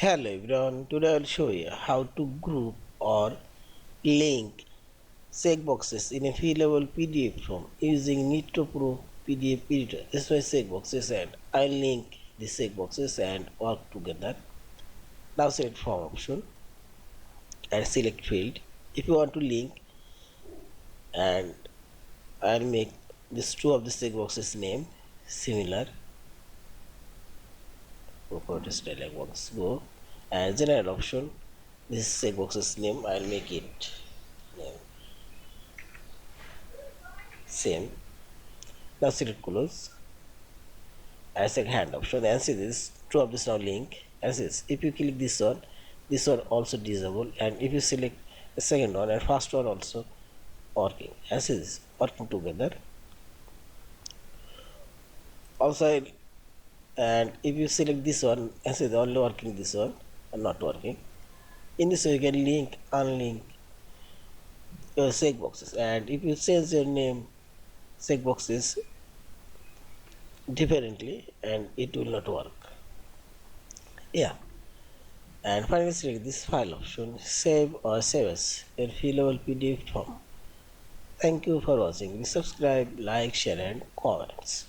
Hello everyone, today I will show you how to group or link checkboxes in a fillable PDF form using Nitro Pro PDF Editor. This is my checkboxes and I link the checkboxes and work together. Now select form option and select field. If you want to link, and I'll make this two of the checkboxes name similar. Property style box go and general option. This checkbox's name I'll make it name same. Now select close and select hand option and see this two of this now link and says if you click this one also disable, and if you select the second one and first one also working, as is working together also. And if you select this one as is only working, this one and not working, in this way you can link unlink your checkboxes. And if you change your name checkboxes differently and it will not work. Yeah, and finally select this file option, save or save as a fillable PDF form. Thank you for watching. Subscribe, like, share and comments.